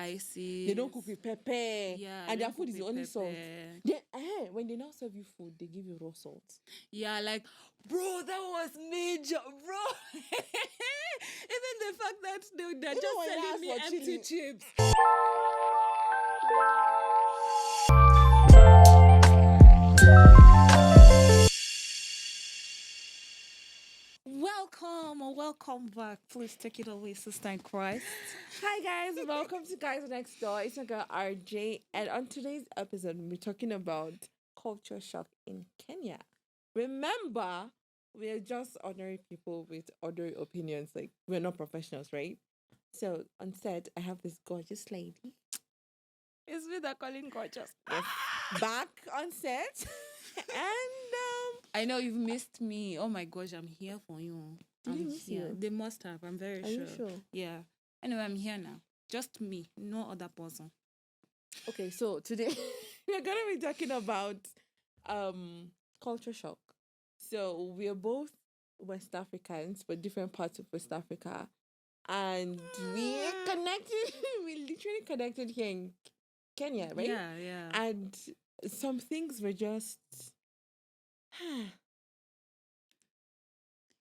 spicy. They don't cook with pepper. Yeah, And they their don't food cook is with only salt. pepper. Then, when they now serve you food, they give you raw salt. Yeah, like, bro, that was major, bro. Even the fact that they're Even just when you selling ask me for empty chili. chips. Welcome or welcome back. Please take it away, Sister in Christ. Hi guys, welcome to Guys Next Door. It's your girl RJ, and on today's episode, we're talking about culture shock in Kenya. Remember, we're just ordinary people with ordinary opinions. Like, we're not professionals, right? So on set, I have this gorgeous lady. It's me that calling gorgeous. Yes, back on set, and I know you've missed me. Oh my gosh, I'm here for you. Did I'm they miss here. you? They must have. I'm very Are sure. you sure? Yeah. Anyway, I'm here now. Just me, no other person. Okay, so today we're gonna be talking about culture shock. So we're both West Africans, but different parts of West Africa. And we connected, we literally connected here in Kenya, right? Yeah. And some things were just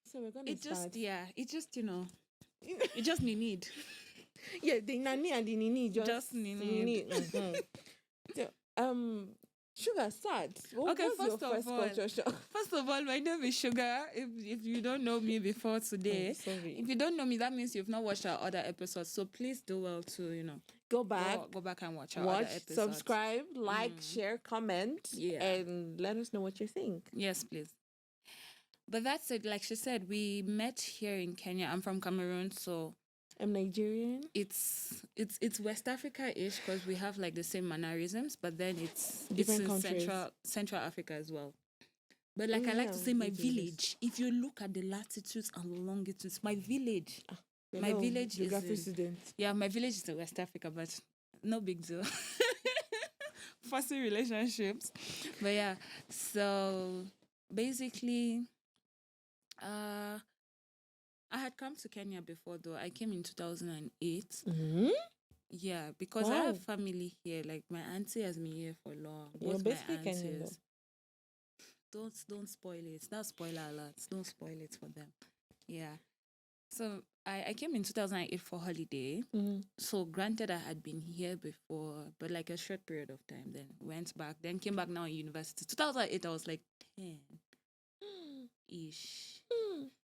so we're gonna It start. just, it just need. Yeah, the nani and the nini just need. Mhm. So, Sugar, start. Okay, What's your first of first all- culture shock? First of all, my name is Sugar. If you don't know me before today, Sorry. if you don't know me, that means you've not watched our other episodes. So please do well to, Go back, go back and watch our other episodes. subscribe, like, share, comment, Yeah. and let us know what you think. Yes, please. But that's it. Like she said, we met here in Kenya. I'm from Cameroon, so I'm Nigerian. it's West Africa-ish because we have like the same mannerisms, but then it's Different in countries. Central Africa as well. But like Oh, I like yeah, to say, my we do this. village. If you look at the latitudes and longitudes, my village. My Hello, village is geography in- student. Yeah, my village is in West Africa, but no big deal. Fussy relationships. But yeah, so basically, I had come to Kenya before though. I came in 2008. Mm-hmm. Yeah, because I have Wow. family here. Like my auntie has been here for long. You're Both my basically Kenyan, aunties. Don't spoil it. That's spoiler alert. Don't spoil it for them. Yeah. So I came in 2008 for holiday. Mm-hmm. So granted I had been here before, but like a short period of time. Then went back. Then came back now in university. 2008 I was like 10-ish.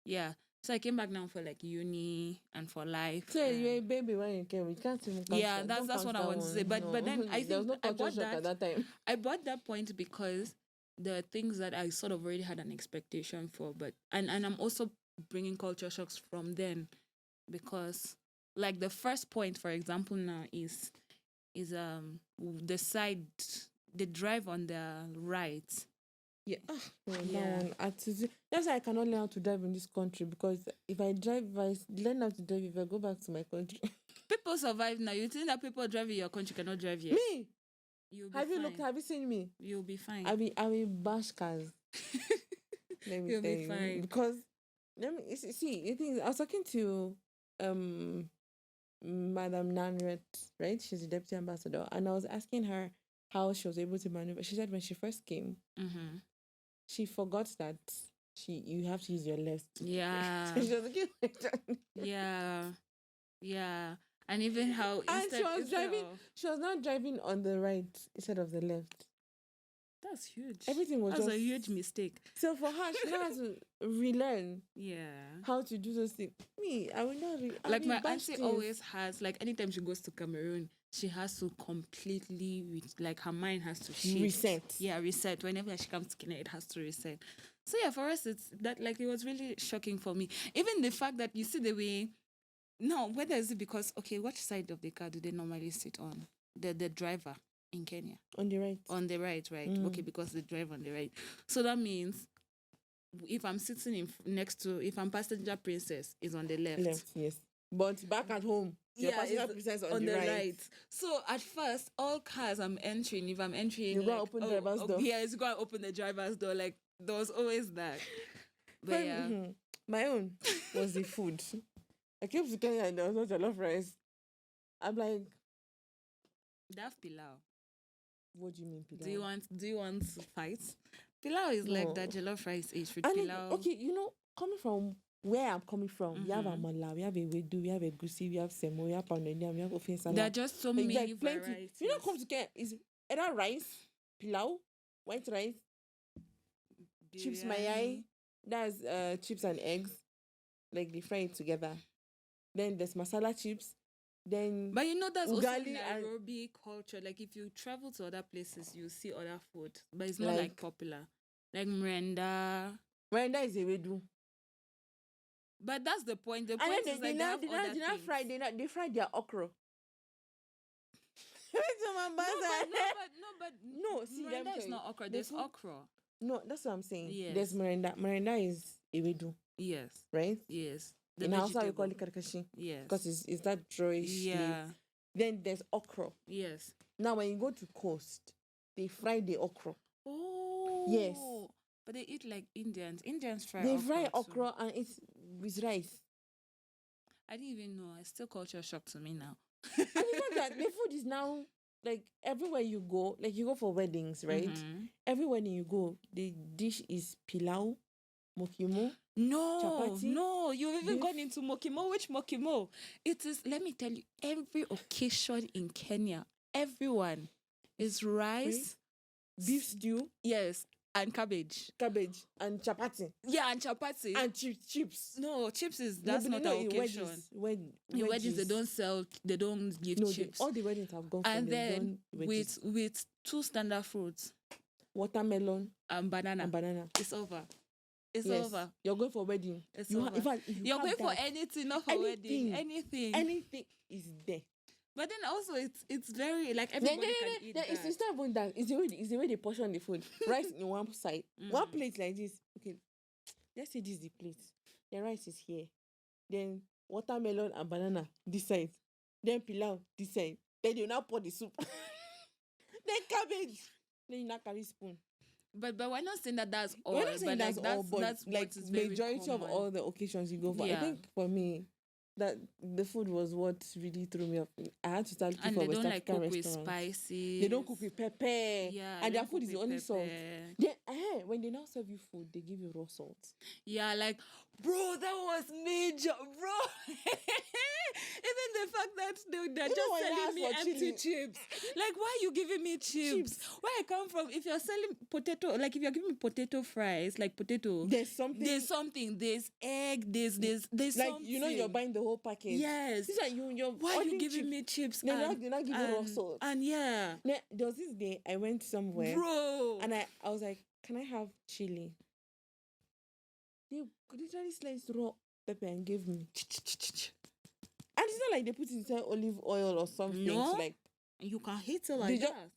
Yeah. So I came back now for like uni and for life. So you're a baby when you came. We can't even count Yeah, that. that's Don't what I count want to that say. one. But then I there was think no I culture bought shock at that. that time. I bought that point because the things that I sort of already had an expectation for, but and I'm also bringing culture shocks from then, because like the first point, for example, now is the drive on the right. Yeah. That Yeah. one. That's why I cannot learn how to drive in this country, because if I learn how to drive, if I go back to my country. People survive now. You think that people drive in your country cannot drive here? Me? You'll be Have you fine. looked? Have you seen me? You'll be fine. I will bash cars. Let me You'll tell be you. fine. Because see, the thing is, I was talking to Madam Nanret, right? She's the deputy ambassador, and I was asking her how she was able to maneuver. She said when she first came, Mm-hmm. she forgot that you have to use your left. Yeah. So she was looking like that. Yeah. And even how And she was driving. of- She was not driving on the right instead of the left. That's huge. Everything was That's just a huge mistake. So for her, she now has to relearn Yeah. how to do those things. Me, I will not. Like my auntie always has, like anytime she goes to Cameroon, she has to completely like her mind has to shift. Reset. Yeah, reset. Whenever she comes to Kenya, it has to reset. So yeah, for us it's that, like, it was really shocking for me. Even the fact that you see the way. No, whether is it because, okay, which side of the car do they normally sit on? The driver in Kenya. On the right. On the right. Okay, because they drive on the right. So that means if I'm sitting if I'm passenger princess, is on the left. Left, yes. But back at home, your passenger princess on the right. So at first, all cars I'm entering, if I'm entering, You go open driver's door. Yeah, it's going to open the driver's door. Like, there was always that. But yeah. My own was the food. I came to Kenya and there was not jollof rice. I'm like, They have pilau. What do you mean pilau? Do you want to fight? Pilau is like that No. jollof rice is with And then, pilau. okay, coming from where I'm coming from, we have Mhm. amala, we have ewedu, we have egusi, we have semo, we have pounded yam, we have ofen There are salad. just so Like, many plenty. varieties. You know, come to get is either rice, pilau, white rice, chips mayai. Biryani. That's chips and eggs. Like they fry it together. Then there's masala chips. Then But you know that's also ugali and Nairobi culture. Like if you travel to other places, you see other food, but it's not like Like- popular, like mrenda. Rwanda is ewedu. But that's the point. The And point then is they like now they have other things. they fry their okra. No, but No, see, let me Miranda tell is you, not okra. the There's food- okra. No, that's what I'm saying. Yes. There's Miranda. Miranda is ewedu, Yes, right? yes. The In Hausa we call vegetable. it karkashi Yes. because it's that drawish leaf. Yeah. Then there's okra. Yes. Now when you go to coast, they fry the okra. Oh. Yes. But they eat like Indians. Indians fry They okra. fry too. okra and it's with rice. I didn't even know. It's still culture shock to me now. And you know that the food is now like everywhere you go, like you go for weddings, right? Mhm. Every wedding you go, the dish is pilau, mokimo. No, Chapati, no, you've even beef. gone into mokimo. Which mokimo? It is, let me tell you, every occasion in Kenya, everyone is rice, Beef stew, yes, and cabbage. cabbage, and chapati, Yeah, and chapati. and chips. no, chips is, No, that's but not you know, an in occasion. in Weddings, they don't sell, they don't give No, chips. all the weddings have gone for And they've then done wedges. with two standard fruits Watermelon and banana, and banana. it's over. It's Yes, over. you're going for wedding. It's You over. in fact, if you You're have going for that, anything, not for wedding. Anything. anything is there. But then also it's very like everybody can eat that. It's not even that. It's the way they portion the food. Rice in one side, one plate like this. Okay, let's say this is the plate. The rice is here. Then watermelon and banana this side. Then pilau this side. Then you now pour the soup. Then cabbage. Then you now carry spoon. But we're not saying that that's all. We're not saying but that's like all, but that's like what is very majority of common. all the occasions you go for. I Yeah. think for me, that the food was what really threw me off. I had to start looking And for they West don't like African cook with restaurants. spices. They don't cook with pepper. Yeah, And they their don't food cook is the with only salt. pepper. Then, when they now serve you food, they give you raw salt. Yeah, like bro, that was major, bro. Even the fact that they're Even just when you selling ask me for empty chili. chips. Like, why are you giving me chips? Where I come from, if you're selling potato, like if you're giving me potato fries, like potato, There's something there's egg, there's like something. you're buying the whole package. Yes. These are you're Why are you ordering giving chips. me chips? They're not giving raw salt. And yeah, There was this day I went somewhere bro. and I was like, can I have chili? They literally sliced raw pepper and gave me. And it's not like they put inside olive oil or something. No. So like You can hate it like They ju- that.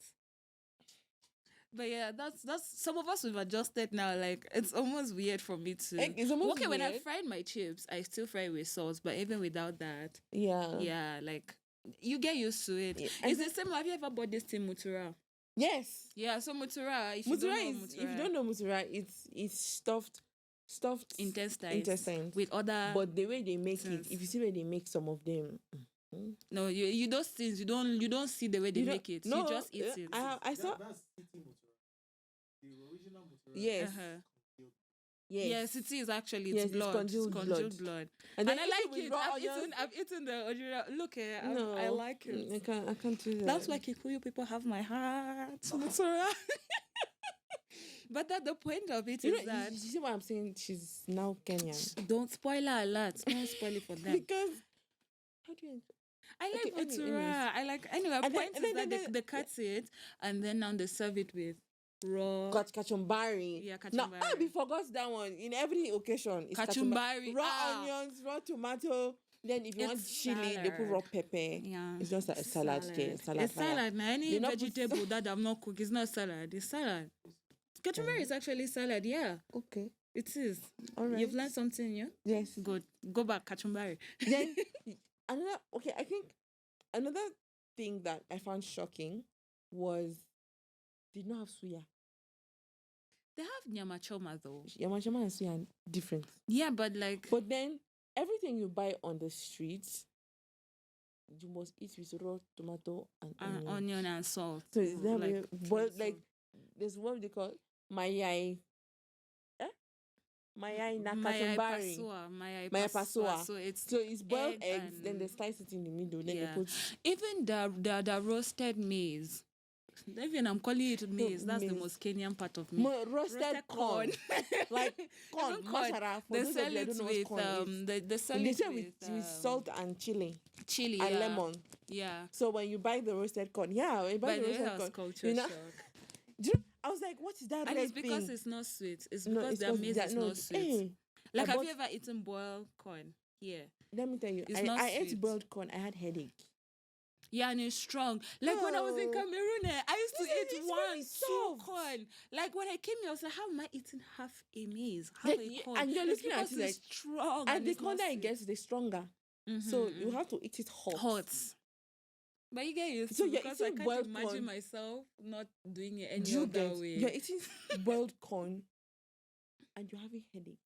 But yeah, that's some of us we've adjusted now. Like it's almost weird for me to. it's almost Okay, when I weird. fried my chips, I still fry with salt. But even without that, Yeah. yeah, like you get used to it. Yeah. It's the same. Have you ever bought this thing mutura? Yes. Yeah, so mutura. If you Mutura don't know is if you don't know mutura, it's stuffed intestines with other. But the way they make things. it, if you see where they make some of them, No, you those things you don't see the way they you don't- make it. No, you just eat it. I saw. That's city motora. The original motora. Yes. Uh-huh. Yes. Yes, it is actually. Yes, It's it's blood. congealed blood. blood. And, And then I eat like with it. raw I've onions. eaten the original. Look, No, I like it. I can't do that. That's why Kikuyu people have my heart. Mutura. But that the point of it you is know. that You see what I'm saying? She's now Kenyan don't spoil her a lot. Don't spoil it for them. because how do you? I like Okay, mutura. I like anyway. And then- Point and is then- that they cut it and then now they serve it with raw Kachumbari. Yeah, Now, kachumbari. we forgot that one. In every occasion, it's Kachumbari, Raw ah. onions, raw tomato. Then if you want It's chili, they put raw salad. pepper. Yeah, It's just like a salad. Salad It's fire. salad. Now any They not put vegetable that I'm not cook is not salad. It's salad. Kachumbari is actually salad. Yeah, Okay. it is. All right. You've learned something, yeah. Yes. Good. Go back, kachumbari. Then I think another thing that I found shocking was they don't have suya. They have nyama choma though. Yamashama and suya are different. Yeah, but like But then everything you buy on the streets you must eat with raw tomato and onion. Onion and salt. So is that like, way? But so- like there's what they call mayai. Mayai nakatumbari. Mayai Mayai pasua. pasua. So it's So it's boiled egg eggs, then they and- slice it in the middle, then yeah. they put Even the roasted maize. Even I'm calling it maize. That's the maize. most Kenyan part of me. roasted corn. Like corn, Even corn. masara. For They those sell of you that it don't know what with corn is. they sell They it sell with salt and chili chili and yeah. lemon. Yeah. So when you buy the roasted corn, when you buy By the the way, roasted that was corn, culture you know, shock. do you know, I was like, what is that And red it's because thing? it's not sweet. It's No, because it's their 'cause maize they are- is no, not sweet. hey, Like, I have bought- you ever eaten boiled corn? Yeah. Let me tell you, It's not I ate sweet. boiled corn. I had headache. Yeah, and it's strong. Like when I was in No. Cameroon, I used to Listen, eat it's one, very two soft. corn. Like when I came here, I was like, how am I eating half a maize? Half Like, a corn? and you're It's looking at because it it's strong. And the it's corn not that it sweet. gets, the stronger. So you Mhm, have to eat it hot. hot. But you get used So to you're because I eating can't boiled imagine corn. myself not doing it any Do you other get? way. You're eating boiled corn, and you're having headache.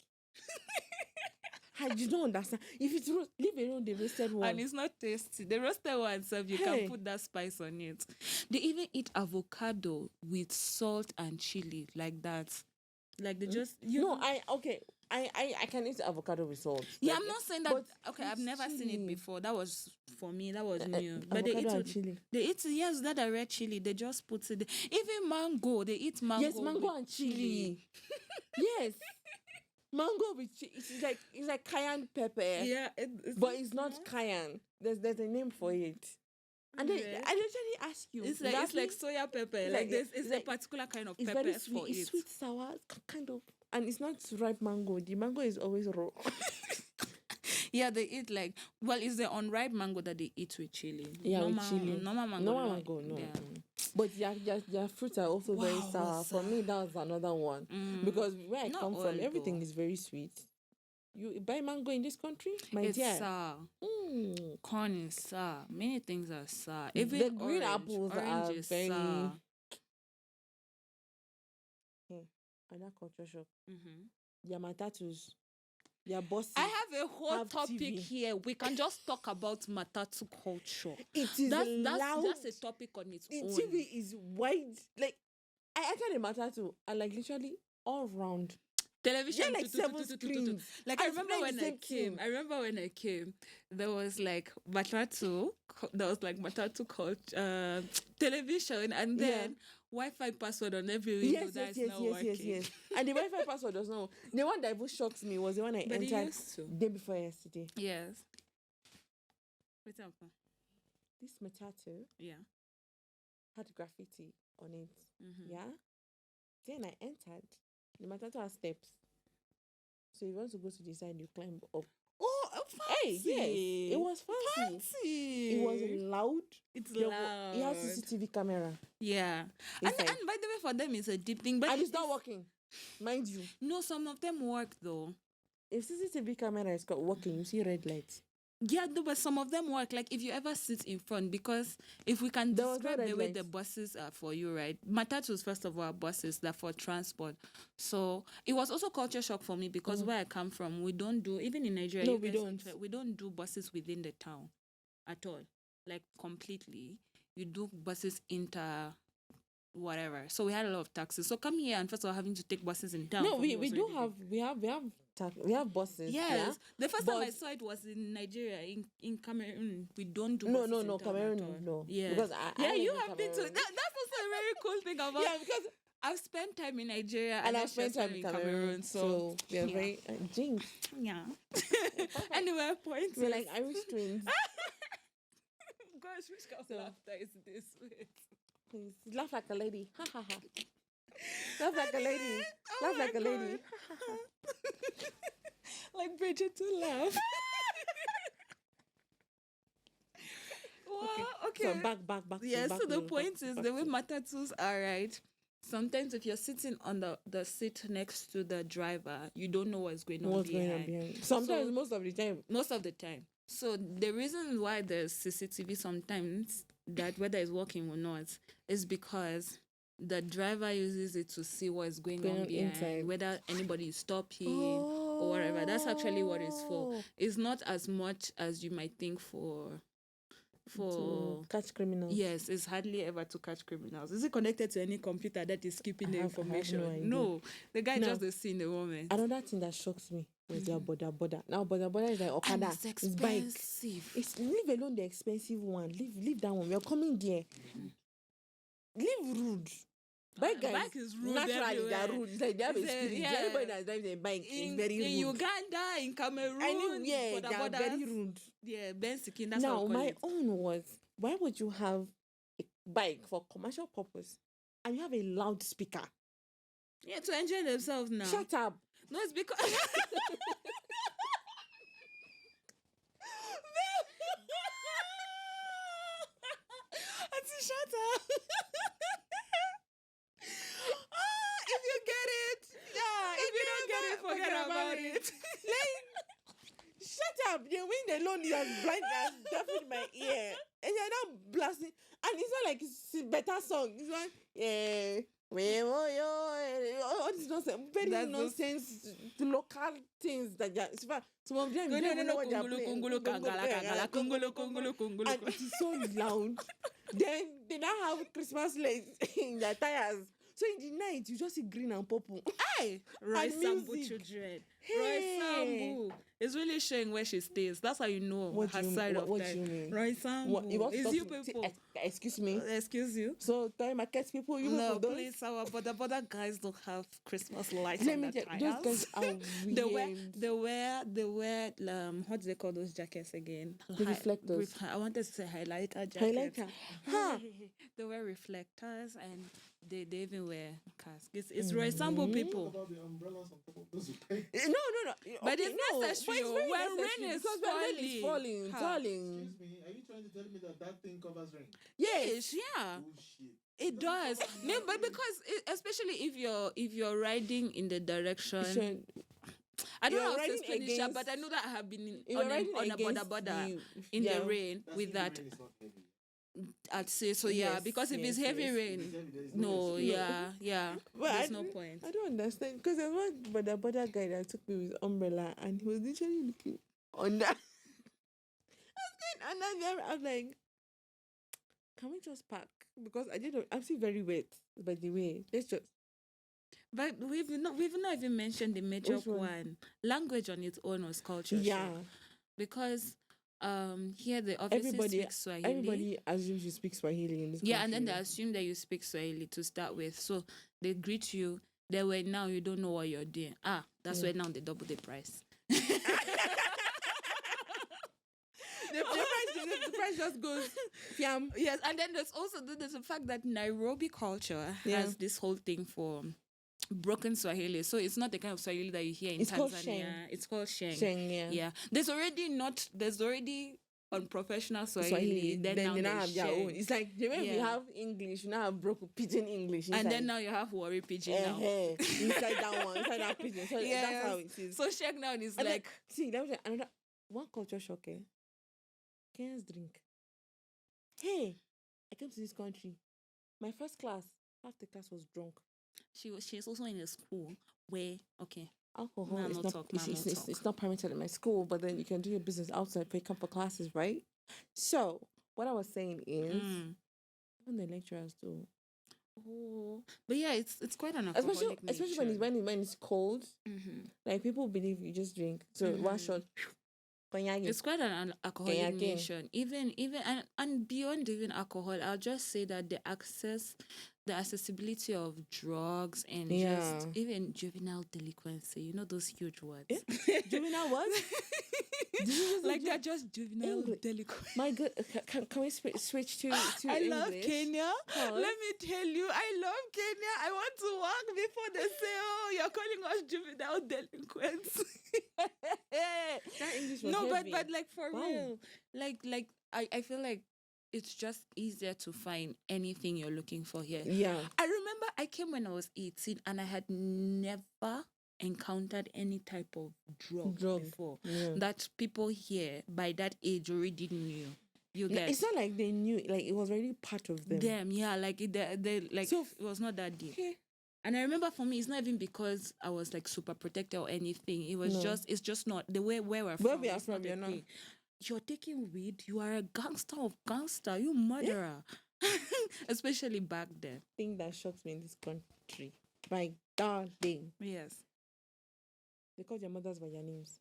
You don't understand. If it's leave alone the roasted one. And it's not tasty. The roasted one itself, you Hey. can put that spice on it. They even eat avocado with salt and chili like that. Like they just No, I can eat avocado with salt. Yeah, Like, I'm not saying that. but Okay, I've with never seen chili. it before. That was for me. That was new. But avocado and they chili. eat yes that are red chili. They just put it. Even mango, they eat mango. Yes, mango with and chili. Yes, mango with chili. It's like cayenne pepper. Yeah, But it's not cayenne. There's a name for it. And then Yeah. I usually ask you. It's like Lastly, soya pepper. it's Like like- this, it's it's like- a particular kind of it's pepper very sweet. for It's it. sweet sour, kind of, and it's not ripe mango. The mango is always raw. Yeah, they eat like it's the unripe mango that they eat with chili. Yeah, with normal, chili. Normal mango. No no. mango, no. Yeah. But their fruits are also very Wow, sour. For me, that was another one because where I Not come all, from, everything though. is very sweet. You buy mango in this country, my It's dear. sour. Mm. Corn is sour. Many things are sour. Even The green orange. apples Orange are is very. sour. Another culture shock. Mhm. Their matatus, their bosses. I have a whole have topic TV. here. We can just talk about matatu culture. It is loud. That's a topic on its The own. TV is wide. Like I entered the matatu and like literally all round. Television. Yeah, like 7 screens. Like I And remember playing when the I same came. tune. I remember when I came. There was like matatu. There was like matatu called television, and Yeah. then Wi-Fi password on every window Yes, that's yes, not yes, working. yes, yes. And the Wi-Fi password does not. The one that even shocks me was the one I But it entered used to. day before yesterday. Yes. What's up? This matatu Yeah. had graffiti on it. Mhm. Yeah. Then I entered. The matatu has steps. So if you want to go to the side, you climb up. Oh, Hey, yes, it was fancy. fancy. It was loud. It's There wa- loud. It has CCTV camera. Yeah. And inside. by the way, for them, it's a deep thing. But And it's not working, mind you. No, some of them work though. If CCTV camera is working, you see red lights. Yeah, no, but some of them work. Like if you ever sit in front, because if we can There was no describe the red way lights. the buses are for you, right? Matatus, first of all, are buses that for transport. So it was also culture shock for me because where I come from, we don't do, even in Nigeria, No, you we guys don't. we don't do buses within the town at all. Like completely. You do buses inter whatever. So we had a lot of taxis. So come here and first of all having to take buses in town. No, for me we was do really have we have buses. Yes. Yeah? The first time I But- saw it was in Nigeria. In Cameroon, we don't do No, buses no, in no, town Cameroon, at all. no. Yeah. Because I Yeah, live you in have been to Cameroon. that's also a very cool thing about Yeah, because I've spent time in Nigeria and I I've spent time in Cameroon, so we are yeah. very jinx. yeah. Anyway, point We're is- like Irish twins. gosh, which kind of So- laughter is this? Wait. Please laugh like a lady. Ha ha ha. Laugh like a lady. Oh Laugh my like a lady. God. Like Bridget to laugh. Wow, okay. So back. Yeah, back so the to- point back- is back the way to- matatus are, right? Sometimes if you're sitting on the seat next to the driver, you don't know what's going on what's going on behind. behind. Sometimes, So- most of the time, Most of the time. So the reason why there's CCTV sometimes that whether it's working or not is because the driver uses it to see what is going Going on on behind, inside. whether anybody is stopping or whatever. That's actually what it's for. Oh. It's not as much as you might think for To catch criminals. Yes, it's hardly ever to catch criminals. Is it connected to any computer that is keeping the I have information? no idea. No, the guy Now, just is seeing the moment. Another thing that shocks me was their border. Now border is like Okada. And it's It's bike. expensive. It's leave alone the expensive one. Leave that one. We're coming there. Leave rude. Bike guys, Bike is rude naturally they are everywhere. rude. It's like they have a It's a- spirit. yeah. Everybody that's driving a bike is in, very rude. in Uganda, in Cameroon, Anywhere, they are very borders. rude. Yeah, Ben Sikin, that's Now, what we call my it. own was, why would you have a bike for commercial purpose and you have a loudspeaker? Yeah, to enjoy themselves now. Shut up. No, it's because Auntie, shut up. If you get it, yeah. If you don't get it, forget about it. Shut up. The wind alone is as blind as deafened my ear. And you're now blasting. And it's not like it's a better song. It's like, yeah. All this nonsense, very That's nonsense local things that in fact, some of them you don't even know what they're playing. And it is so loud. Then they now have Christmas lights in their tires. So in the night, you just see green and purple. Hey, Roy And Sambu music. children. Hey. Roy Sambu. It's really showing where she stays. That's how you know What her do you- side of what life. do you mean? Roy Sambu. What, you want to It's talk you to- people. excuse me. Excuse you. So, toy market people, you No, people don't. please, our border guys don't have Christmas lights Let on me their tell those tires. guys are weird. They wear what do they call those jackets again? The reflectors. I wanted to say highlighter jackets. Highlighter. Huh. They wear reflectors and they even wear casks. It's Roy Sambo people. About the umbrellas on top of those okay? No. But Okay, it's no, necessary, but it's very when rain necessary is because when rain is falling. falling, Ha. falling. Excuse me, are you trying to tell me that thing covers rain? Yes, yeah. Bullshit. It does. No, but because especially if you're riding in the direction, I don't You're know how to riding explain it, Sha, against- but I know that I have been You're on riding a against border in yeah. the rain That's with if the that. rain is not heavy. I'd say so, yeah. Yes, Because if yes, it's heavy yes. rain, There is no, excuse. yeah, But there's I- no point. I don't understand because there was one border guy that took me with umbrella and he was literally looking on that. And then I'm like, can we just park? Because I'm still very wet, by the way. Let's just. But we've not even mentioned the major Which one? one. Language on its own was culture Yeah. shock. Because here they obviously Everybody, speak Swahili. everybody assumes you speak Swahili in this Yeah, and then they country. assume that you speak Swahili to start with. So they greet you. They were now you don't know what you're doing. That's Yeah. why now they double the price. The price just goes fiam. Yes, and then there's the fact that Nairobi culture Yeah. has this whole thing for broken Swahili. So it's not the kind of Swahili that you hear in It's called Tanzania. Sheng. It's called Sheng. Sheng, yeah. Yeah. There's already unprofessional Swahili. Then they now now there's have their own. Sheng. It's like the way we Yeah. have English, we now have broken pidgin English. And inside. then now you have Warri Pidgin now. Inside that one, inside that pidgin. So that's how it is. So Sheng now is And then- like see, that was another one culture shock. Kenyans drink. Hey, I came to this country. My first class, half the class was drunk. she's also in a school where Alcohol Nah, is no not talk, it's, nah, no it's, it's, talk. it's not permitted in my school, but then you can do your business outside for a couple classes, right? So what I was saying is, even the lecturers do, but yeah, it's quite an especially alcoholic especially when it's cold. Mhm. Like people believe you just drink. So one shot, cognac. It's quite an alcoholic Kenyan. nation. Even and beyond even alcohol, I'll just say that the accessibility of drugs and just Yeah. even juvenile delinquency. You know those huge words. Juvenile what? Did you just Like say they're just juvenile English. delinquency. My God, can we switch to I English? love Kenya. Huh? Let me tell you, I love Kenya. I want to work before they say, "Oh, you're calling us juvenile delinquents." That English was No, heavy. but like for Wow. real, like I feel like it's just easier to find anything you're looking for here. Yeah. I remember I came when I was 18 and I had never encountered any type of drug Drug. before Yeah. that people here by that age already knew. You No, get it's not like they knew, like it was already part of them. them, yeah, like they like So- it was not that deep. Okay. And I remember for me, it's not even because I was like super protected or anything. It was No. it's just not the way where we're Where from. we are it's not from, a you're not. thing. you're taking weed, you are a gangster of gangster, you murderer. Especially back then. Thing that shocks me in this country, my darling, Yes. they call their mothers by their names.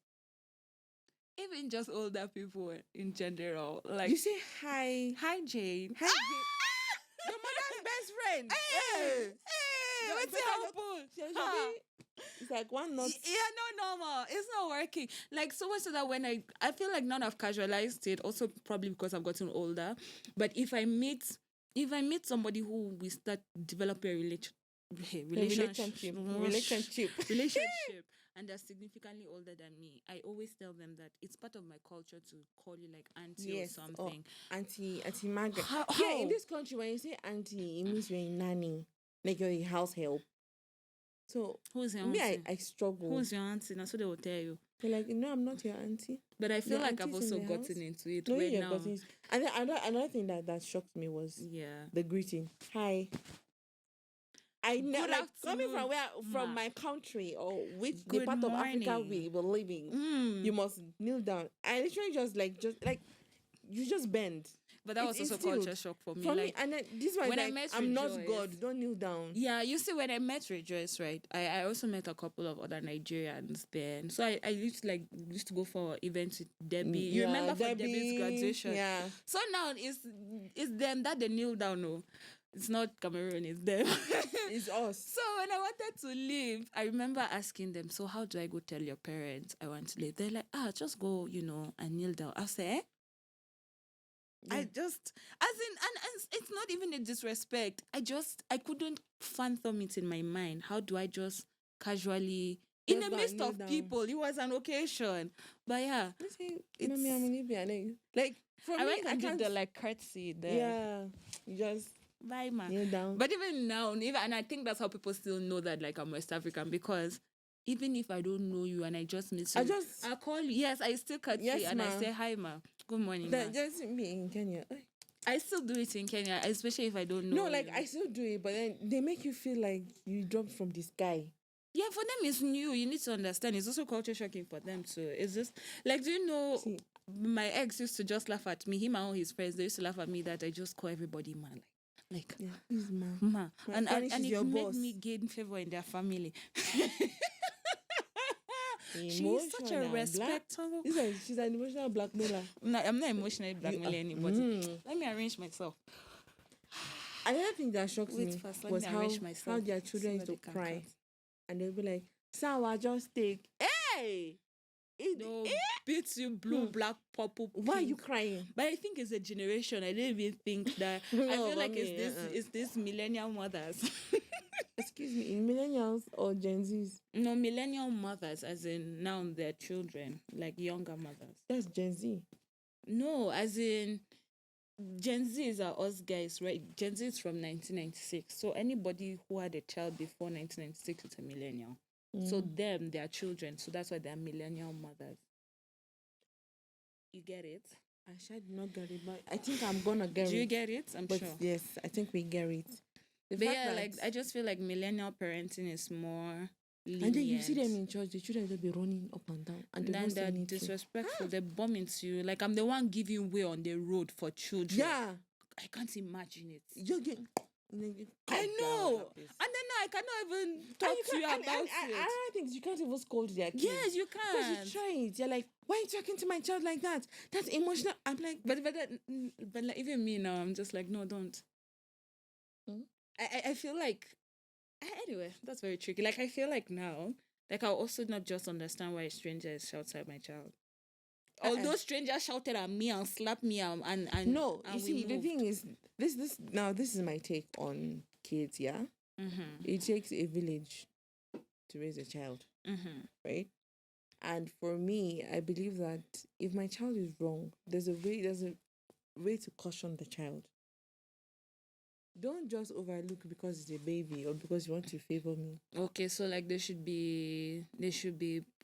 Even just older people in general. Like, You say hi. hi, Jane. Hi, Jane. Your mother's best friend. Hey! Your What's better it not- happen? She- Ha. It's like one not. Yeah, no, normal. It's not working. Like, so much so that when I feel like now I've casualized it, also probably because I've gotten older. But if I meet somebody who we start developing a Relationship. relationship and they're significantly older than me, I always tell them that it's part of my culture to call you like auntie Yes, or or something. Auntie Margaret. How? Yeah, in this country, when you say auntie, it means you're a nanny, like you're a house help. So Who's your me, auntie? I struggle. Who's your auntie? That's what they will tell you. They're like, no, I'm not your auntie. But I feel Your like I've auntie's in also the gotten house? into it No, right you're now. cousins. And then another thing that shocked me was Yeah. the greeting. Hi. I know, Good like coming afternoon, from ma. my country or which the Good part of Africa morning. we were living, Mm. you must kneel down. I literally just like you just bend. But that was it's also culture instilled shock for me. For me, Like, and then this one is when I like, met I'm not Rejoice- God. Don't kneel down. yeah, you see, when I met Rejoice, right, I also met a couple of other Nigerians then. So I used to go for events with Debbie. You Yeah, remember for Debbie's graduation? Yeah. So now it's them that they kneel down. No, it's not Cameroon. It's them. It's us. So when I wanted to leave, I remember asking them, so how do I go tell your parents I want to leave? They're like, just go, and kneel down. I say, eh? I Yeah. just, as in, and it's not even a disrespect. I couldn't fathom it in my mind. How do I just casually, in Just the go and midst kneel of down. people, it was an occasion. But yeah, I say, It's- Mommy, I'm Libya. Like for I me, went I and did can't. the like courtesy there. Yeah. You just Bye, ma. kneel down. But even now, and I think that's how people still know that like I'm West African, because even if I don't know you and I just meet you, I'll call you. Yes, I still courtesy Yes, and I ma. say hi, ma. Good morning, ma. That just me in Kenya. I still do it in Kenya, especially if I don't know. No, like you. I still do it, but then they make you feel like you dropped from the sky. Yeah, for them it's new. You need to understand. It's also culture shocking for them too. It's just like, do you know? See. My ex used to just laugh at me. Him and all his friends, they used to laugh at me that I just call everybody ma. Like Yeah, please, ma. ma, My and Spanish is it your made boss. me gain favor in their family. She's such a Emotional respectable. She's an emotional blackmailer. I'm not emotionally blackmailing anybody. Mm. Let me arrange myself. Another thing that shocked Wait me first, let was me how arrange myself. their See children where used to they can cry, cut. and they'll be like, "Sawa, just take." Hey, They'll beat you blue, black, purple. why are you pink. crying? But I think it's a generation. I didn't even think that. I No, feel like mommy, it's this millennial mothers. Excuse me, in millennials or Gen Zs? No, millennial mothers, as in now they're children, like younger mothers. That's Gen Z. No, as in Gen Zs are us guys, right? Gen Z is from 1996. So anybody who had a child before 1996 is a millennial. So them, they are children. So that's why they're millennial mothers. You get it? I should not get it, but I think I'm gonna get Do it. you get it? I'm But sure. yes, I think we get it. The But fact yeah, that- like I just feel like millennial parenting is more lenient. and then you see them in church, the children will be running up and down, and they then won't say they're anything. disrespectful. They bump into you. Like I'm the one giving way on the road for children. Yeah, I can't imagine it. you get. And then you I cut down know. that place. And then I cannot even talk to you about it. I think you can't even scold their kids. Yes, you Because can. you try it. You're like, why are you talking to my child like that? That's emotional. I'm like, But like, even me now, I'm just like, no, don't. Hmm? I feel like anyway, that's very tricky. Like I feel like now, like I'll also not just understand why a stranger shouts at my child. Although strangers shouted at me and slapped me and no. and You we see, the moved. thing is, this is my take on kids. Yeah, Mm-hmm. it takes a village to raise a child, Mm-hmm. right? And for me, I believe that if my child is wrong, there's a way to caution the child. Don't just overlook because it's a baby or because you want to favor me. Okay, so like there should be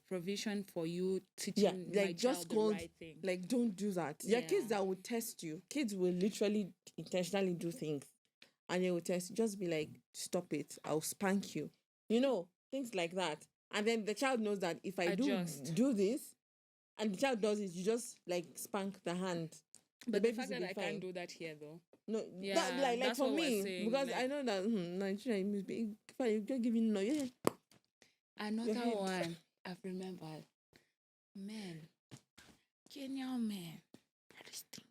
provision for you teaching Yeah, my like just child the called right thing. like don't do that. There are kids Yeah. that will test you. Kids will literally intentionally do things and they will test you. Just be like, stop it, I'll spank you. You know, things like that. And then the child knows that if I Adjust. do this, and the child does it, you just like spank the hand. But the baby fact should that be I fine. can't do that here, though. No, Yeah, like that's for what we're me, saying, because like- I know that Nigeria is big. Fine, you can give me no. Yeah, Another head. one I've remembered. Men. Kenyan men.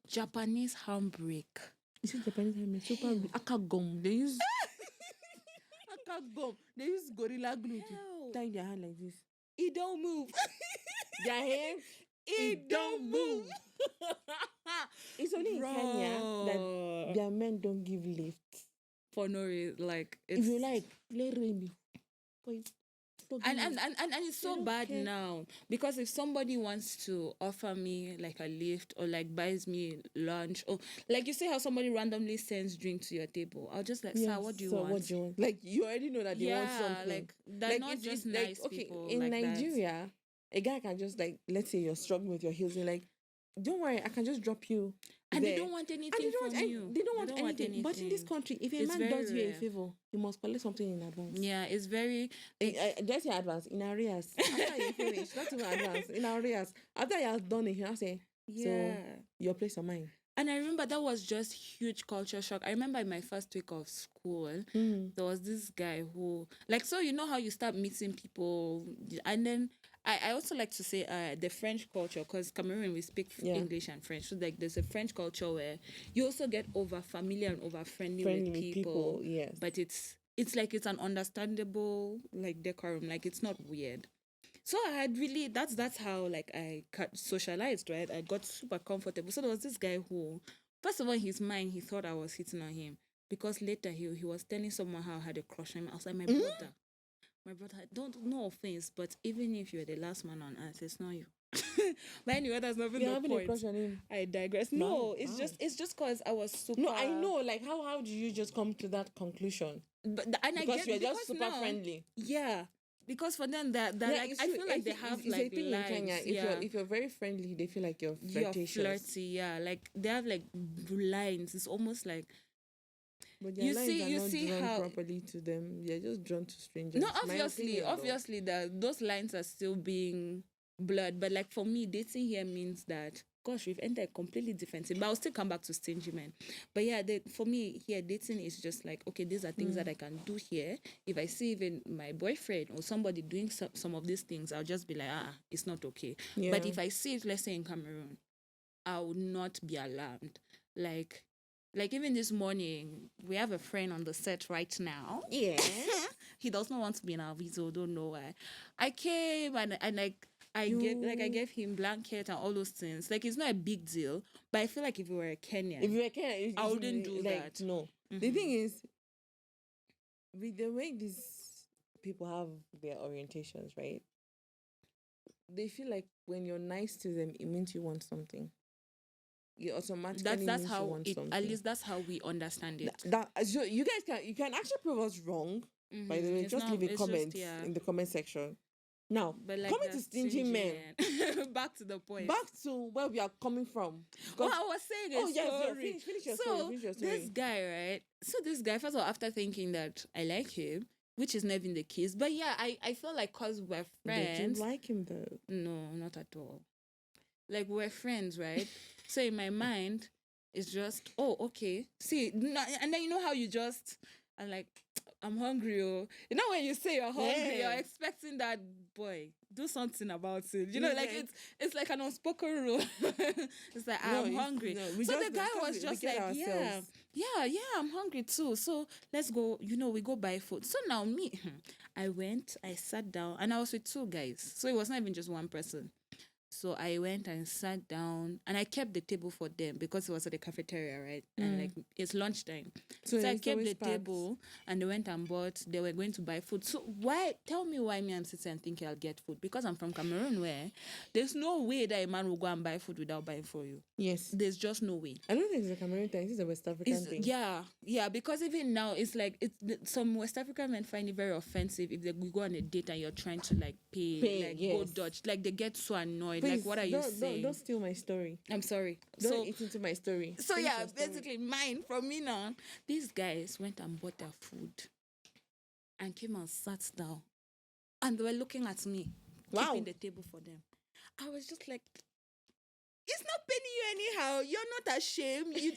Japanese handbrake. you see Japanese hand super akagum. They use akagum. They use gorilla glue to Hell. tie their hand like this. It don't move. Their hands, It don't move. It's only in Kenya that Bro. their men don't give lifts. For no reason, like it's If you like, let me. and it's so don't bad care. now, because if somebody wants to offer me like a lift or like buys me lunch, or like you say how somebody randomly sends drink to your table, I'll just like, sir, what do you want? What do you want? Like you already know that they want something. like they're not it's just like, nice okay, people in like that. Nigeria, a guy can just like, let's say you're struggling with your heels, you're like, don't worry, I can just drop you. And there. they don't want anything And they don't from want, you. They don't want anything. But in this country, if a It's man very does you a rare. favor, you must collect something in advance. Yeah, it's very Just your advance in arrears. After you finish, not even advance in arrears. After you have done it, you say, yeah. your place or mine. And I remember that was just huge culture shock. I remember in my first week of school, there was this guy who, like, so you know how you start meeting people, and then I also like to say the French culture, because Cameroon we speak English and French, so like there's a French culture where you also get over familiar and over friendly with people, yes. but it's like it's an understandable like decorum, like it's not weird. So I had really that's how like I socialized, right? I got super comfortable. So there was this guy who, first of all, in his mind he thought I was hitting on him, because later he was telling someone how I had a crush on him. I was like, my brother, don't, no offense, but even if you're the last man on earth, it's not you. But anyway, that's not even You're the having point. a crush on him. I digress. No, Wow, it's wow. just because I was super. No, I know. Like, how do you just come to that conclusion? But and Because I get you're just because super now- friendly. Yeah, because for them that Yeah, like it's I true. feel like they It's have a like thing lines. in Kenya. If you're very friendly, they feel like you're You're flirtatious. flirty, yeah. Like they have like lines. It's almost like But their You lines see- are you not see drawn how- properly to them. They're just drawn to strangers. no, My obviously, opinion, though. obviously that those lines are still being blurred. But like for me, dating here means that gosh, we've entered a completely different thing. But I'll still come back to stingy men. But yeah, for me here, dating is just like, okay, these are things that I can do here. If I see even my boyfriend or somebody doing some of these things, I'll just be like, it's not okay. Yeah. But if I see it, let's say in Cameroon, I would not be alarmed. Like even this morning, we have a friend on the set right now. Yeah. He does not want to be in our visa, don't know why. I came and I gave him blanket and all those things. Like it's not a big deal, but I feel like if we were a Kenyan, If you're Kenya, I wouldn't do like, that. No. The thing is, with the way these people have their orientations, right? They feel like when you're nice to them, it means you want something. You automatically that's means how you want it. something. At least that's how we understand it. So you guys can actually prove us wrong. By the way, It's just not- leave a it's comment yeah. in the comment section. Now, But like coming to that stingy men, back to the point. back to where we are coming from. Well, Because- I was saying a oh yes, yeah, story. finish your So story. Finish your story. this guy, right? So this guy, first of all, after thinking that I like him, which is never the case, but yeah, I feel like cause we're Did friends. you like him though? No, not at all. Like we're friends, right? So in my mind, it's just okay. See, and then you know how you just I'm like, I'm hungry. Oh, you know when you say you're hungry, Yeah. you're expecting that boy do something about it. You know, Yeah. like it's like an unspoken rule. It's like No, I'm it's- hungry. no, we So just- the guy because was we just get like, ourselves. yeah, I'm hungry too. So let's go. You know, we go buy food. So now me, I went, I sat down, and I was with two guys. So it was not even just one person. So I went and sat down, and I kept the table for them because it was at the cafeteria, right? And like it's lunchtime. So I it's kept always the packed. table, and they went and bought. They were going to buy food. So tell me why me I'm sitting and thinking I'll get food? Because I'm from Cameroon, where there's no way that a man will go and buy food without buying for you. Yes. There's just no way. I don't think it's a Cameroon thing. It's a West African thing. Yeah, because even now it's like some West African men find it very offensive if we go on a date and you're trying to like pay like go yes. dodge, like they get so annoyed. Please, like what are you saying? Don't steal my story. I'm sorry. Don't eat into my story. So Finish yeah, your story. basically mine from me now. These guys went and bought their food and came and sat down, and they were looking at me, Wow. keeping the table for them. I was just like, it's not paining you anyhow. You're not ashamed. You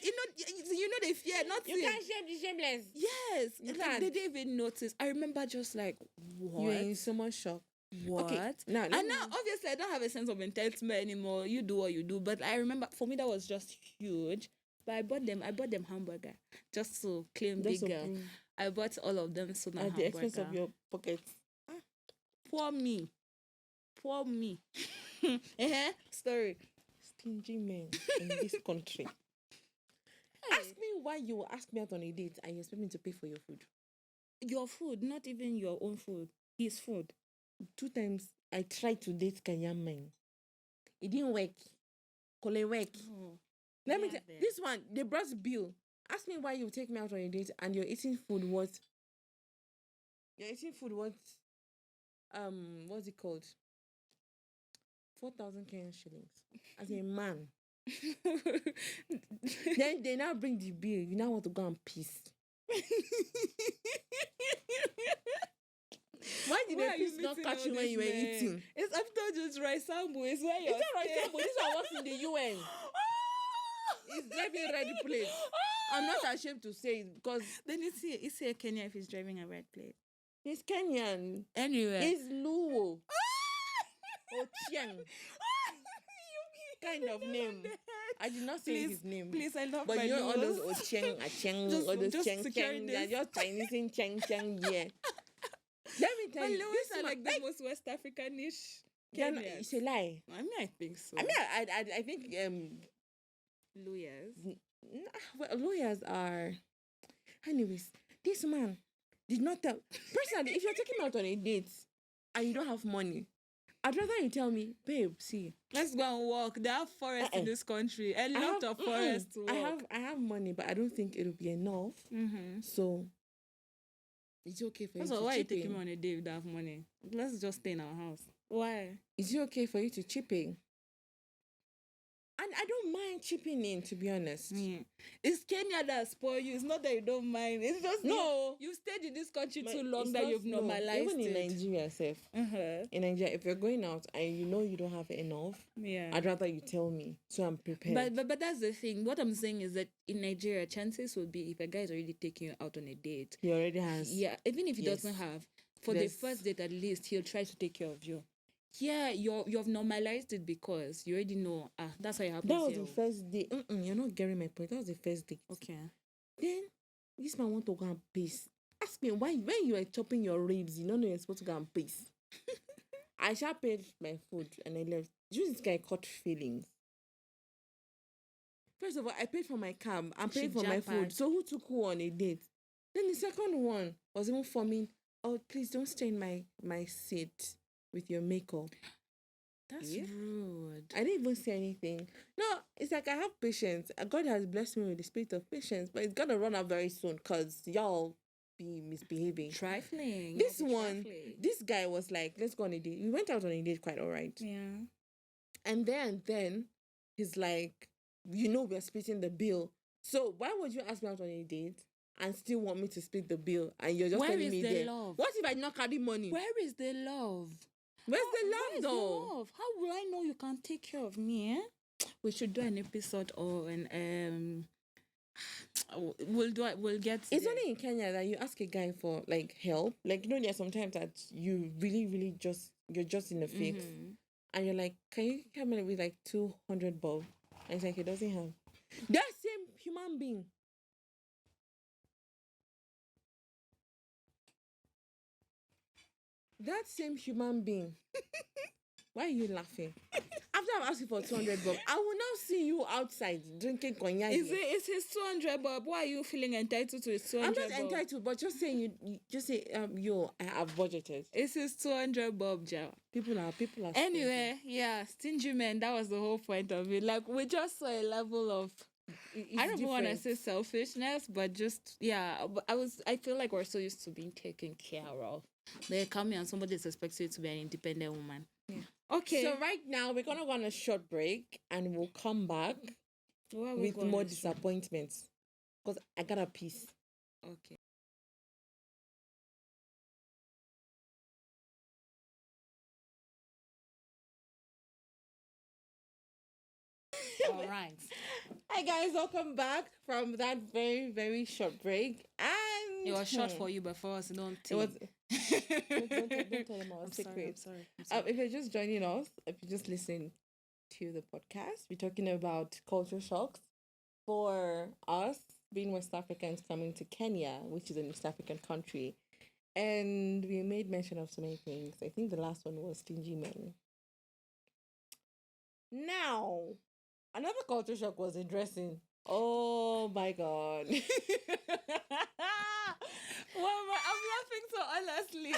know the fear. Nothing. You can't shame the shameless. Yes. You Like, can't. they didn't even notice. I remember just like, what? You're in so much shock. What? Okay, now, And now, obviously, I don't have a sense of entitlement anymore. You do what you do. But I remember, for me, that was just huge. But I bought them hamburger just to claim big girl. I bought all of them so that at the hamburger. expense of your pocket. Poor me. Story. Stingy men in this country. Ask me why you will ask me out on a date and you expect me to pay for your food. Your food, not even your own food. His food. 2 times I tried to date Kenyan men. It didn't work. Kole work. Oh. Let me Yeah, tell then. this one, they brought bill. Ask me why you take me out on a date and you're eating food what? You're eating food what? What's it called? 4,000 Kenyan shillings. As a man. Then they now bring the bill. You now want to go and piss. Why did Why the are you piss not meeting catch all you when these you were men? eating? It's after just rice sample. It's where you're It's not right, staying. but this one works in the UN. It's driving red plate. I'm not ashamed to say it because Then you see a Kenya if he's driving a red plate. he's Kenyan. Anyway. He's Luo. Ochieng. Kind of name. I did not say Please, his name. Please, I love But my you know all those noodles. Ochieng, Acheng, Just- all those just Cheng securing Cheng. They're this. just Chinese in Cheng Cheng, yeah. Let me tell But you, Lewis this are man, like the most West African-ish they're not- Kenyans. it's a lie. I mean, I think so. I mean, I think Lawyers. well, lawyers are. Anyways, this man did not tell. Personally, if you're taking me out on a date and you don't have money, I'd rather you tell me, babe, see, Let's go and walk. There are forests in this country. A lot of forests to walk. I have money, but I don't think it'll be enough. Mm-hmm. So it's okay for That's you to why you chip taking in. me on a date without money. Let's just stay in our house. Why? Is it okay for you to chip in? And I don't mind chipping in, to be honest. Yeah. It's Kenya that spoil you. It's not that you don't mind. It's just No. you stayed in this country But too long it's that not- you've no, normalized even in it. Nigeria, Seth. Uh-huh. In Nigeria, if you're going out and you know you don't have enough, Yeah. I'd rather you tell me so I'm prepared. But that's the thing. What I'm saying is that in Nigeria, chances would be if a guy is already taking you out on a date, He already has. yeah, even if he Yes. doesn't have, for There's- the first date at least, he'll try to take care of you. Yeah, you've normalized it because you already know. That's how it happens. That was here. the first day. You're not getting my point. That was the first date. Okay. Then this man want to go and piss. Ask me why when you were chopping your ribs, you don't know you're supposed to go and piss. I shall paid my food and I left. This guy caught feelings. First of all, I paid for my cab. I'm She paying for my food. jam-packed. So who took who on a date? Then the second one was even forming. Oh, please don't stain my seat with your makeup. That's Yeah. rude. I didn't even say anything. No, it's like I have patience. God has blessed me with the spirit of patience, but it's gonna run out very soon because y'all be misbehaving. Trifling. This You'll be one, trifling. this guy was like, let's go on a date. We went out on a date quite all right. Yeah. And then he's like, we're splitting the bill. So why would you ask me out on a date and still want me to split the bill? And you're just Where telling is me the there. love? What if I not carry money? Where is the love? Where's the Where love is the though? love? How will I know you can take care of me? We should do an episode or an we'll get It's there. only in Kenya that you ask a guy for like help. Like there's sometimes that you really you're just in a fix. Mhm. And you're like, can you come in with like 200 bob? And it's like he doesn't have. That same human being. That same human being. Why are you laughing? After I've asked you for 200 bob, I will now see you outside drinking cognac. It's his 200 bob. Why are you feeling entitled to his 200 I'm not bob? entitled, but just saying you just say yo, I have budgeted. It's his 200 bob, Joe. People are Anyway, yeah, stingy men. That was the whole point of it. Like we just saw a level of I don't want to say selfishness, but just but I feel like we're so used to being taken care of. They come here and somebody is expecting you to be an independent woman. Yeah. Okay. So right now we're gonna go on a short break and we'll come back Where are we with going more to? disappointments. Because I got a piece. Okay. All right. Hi guys, welcome back from that very, very short break. And It was short for you, but for us, don't It was take. don't tell them our I'm sorry. I'm secrets. sorry. I'm sorry. If you're just joining us, if you just listen to the podcast, we're talking about culture shocks for us being West Africans coming to Kenya, which is an East African country. And we made mention of so many things. I think the last one was stingy men. Now, another culture shock was in dressing. Oh my god. I'm laughing so honestly.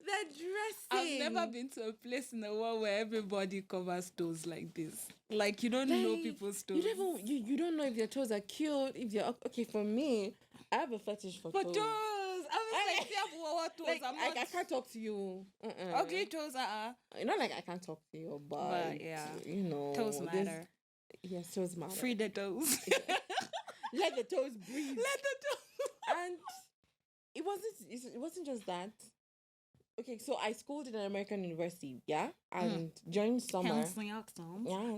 The dressing. I've never been to a place in the world where everybody covers toes like this. Like you don't know Like, people's toes. You don't know if their toes are cute. If they're okay. For me, I have a fetish for For toes. toes. I was like, yeah, what toes? Like, I'm not. I can't talk to you. Ugly toes. Not like I can't talk to you, but yeah, you know, toes matter. Yes, toes matter. Free the toes. Let the toes breathe. Let the toes. And it wasn't just that. Okay, so I schooled in an American university, yeah, and during summer, Hence the accent. yeah,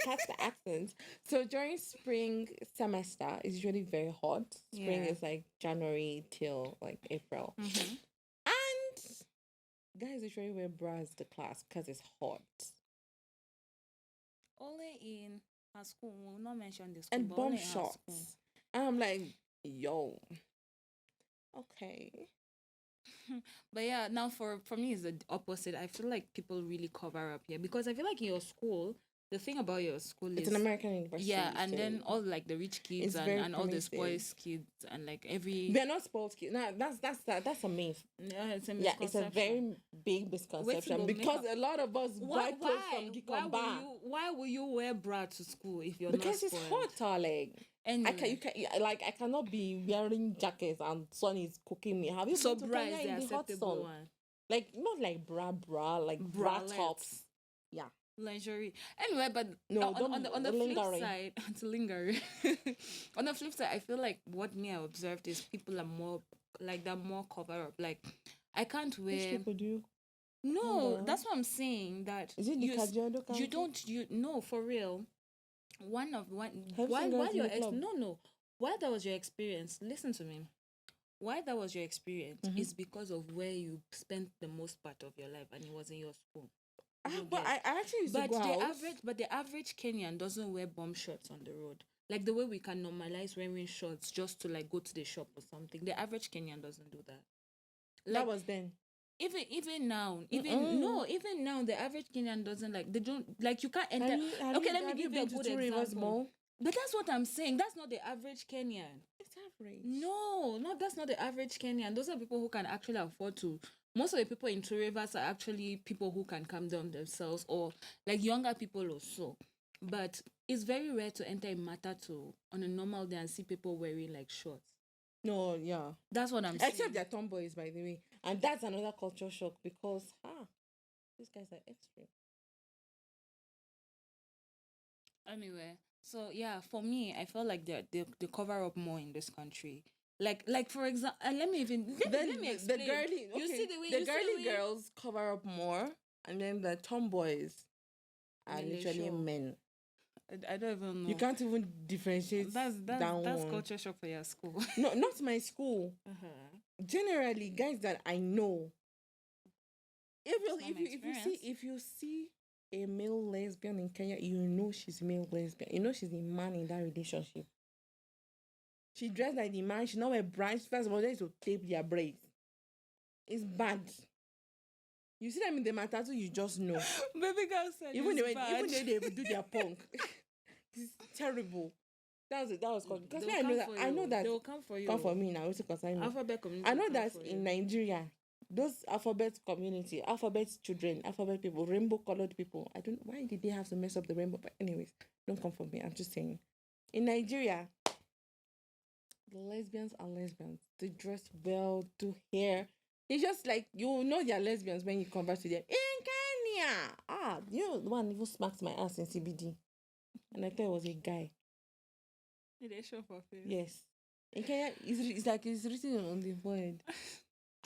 that's the accent. So during spring semester, it's usually very hot. Spring Yeah. is like January till like April, Mhm. and guys usually wear bras to class because it's hot. Only in our school. We'll not mention the school. And but bomb only in our shots. school. And I'm like, yo, okay. But yeah, now for me it's the opposite. I feel like people really cover up here because I feel like in your school, the thing about your school It's is an American university. yeah, and so then all like the rich kids it's very and all the permissive. spoils kids and like every They're not spoiled kids. No, that's a myth. yeah, it's a Yeah, it's a misconception. very big misconception go because make a lot of us buy clothes from Gikomba. why will you wear bra to school if you're Because not it's spoiled? hot, darling. Anyway, I cannot be wearing jackets and sun is cooking me. Have you so been to bra Kenya is the in the hot acceptable sun? one. Like not like bra, like bra Bralettes. tops. Yeah. Lingerie. Anyway, but No, on the flip lingering. side, to linger. On the flip side, I feel like what me I observed is people are more like they're more cover up. Like I can't Which wear. people do? No, Cover that's what I'm saying. That Is it the you Kajiado County? you don't you no for real. One Have you while seen girls while in your the club? no while that was your experience. Listen to me. Why that was your experience Mhm. is because of where you spent the most part of your life and it was in your school. You But get? I actually used to But go the out. average Kenyan doesn't wear bomb shorts on the road. Like the way we can normalize wearing shorts just to like go to the shop or something. The average Kenyan doesn't do that. That Like was then. even now, Mm-mm. even now the average Kenyan doesn't like they don't like you can't enter. Let me Have you give you a been to good Two Rivers example. Mall? But that's what I'm saying. That's not the average Kenyan. It's average. No, that's not the average Kenyan. Those are people who can actually afford to. Most of the people in Two Rivers are actually people who can calm down themselves or like younger people also. But it's very rare to enter a matatu on a normal day and see people wearing like shorts. No, yeah. That's what I'm saying. Except they're tomboys, by the way. And that's another culture shock because, these guys are extreme. Anyway, so yeah, for me, I feel like they cover up more in this country. Like for example, let me explain. The girly, okay, You see the way the you see girly the way- girls cover up more, and then the tomboys are Then they literally show. men. I don't even know. You can't even differentiate That's that one. culture shock for your school. No, not my school. Generally, guys that I know. If you see a male lesbian in Kenya, you know she's male lesbian. You know she's the man in that relationship. She dressed like the man. She not wear braids. First of all, they to tape their braids. It's bad. You see them in the matatu, you just know. Baby girl said Even it's when bad. they do their punk, it's terrible. That was called because They'll I know come that for I know you. that They'll come for you. come for me now. It's because I know. Alphabet community. I know will come that for in you. Nigeria, those alphabet community, alphabet children, alphabet people, rainbow colored people. I don't. Why did they have to mess up the rainbow? But anyways, don't come for me. I'm just saying. In Nigeria, the lesbians are lesbians. They dress well, do hair. It's just like you know they're lesbians when you converse with them. In Kenya, you know the one even smacks my ass in CBD, and I thought it was a guy. Did they show for face? Yes. In Kenya, it's like it's written on the forehead.